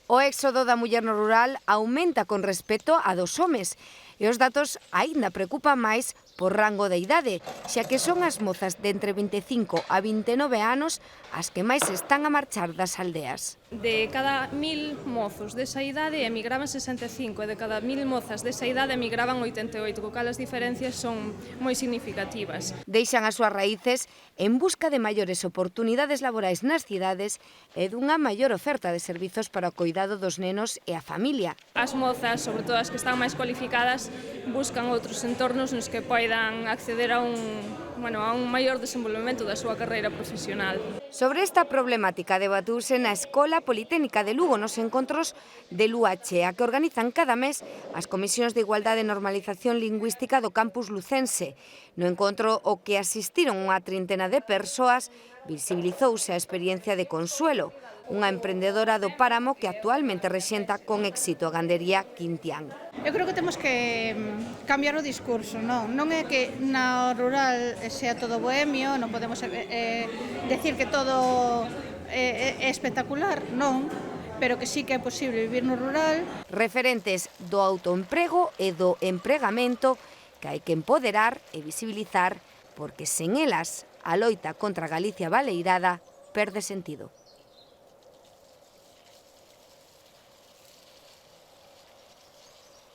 O éxodo da muller no rural aumenta con respecto a dos homes e os datos aínda preocupan máis por rango de idade, xa que son as mozas de entre 25 a 29 anos as que máis están a marchar das aldeas. De cada 1000 mozos desa idade emigraban 65 e de cada 1000 mozas desa idade emigraban 88, co cal as diferencias son moi significativas. Deixan as súas raíces en busca de maiores oportunidades laborais nas cidades e dunha maior oferta de servizos para o cuidado dos nenos e a familia. As mozas, sobre todo as que están máis cualificadas, buscan outros entornos nos que poidan acceder a un maior desenvolvemento da súa carreira profesional. Sobre esta problemática debatiuse na Escola Politécnica de Lugo nos encontros de Luache, a que organizan cada mes as Comisións de Igualdade e Normalización Lingüística do campus lucense. No encontro o que asistiron unha trintena de persoas, visibilizouse a experiencia de Consuelo, unha emprendedora do páramo que actualmente rexenta con éxito a gandería Quintián. Eu creo que temos que cambiar o discurso, non é que na rural sea todo bohemio, non podemos decir que todo é espectacular, non, pero que sí que é posible vivir no rural. Referentes do autoemprego e do empregamento que hai que empoderar e visibilizar porque sen elas a loita contra a Galicia baleirada perde sentido.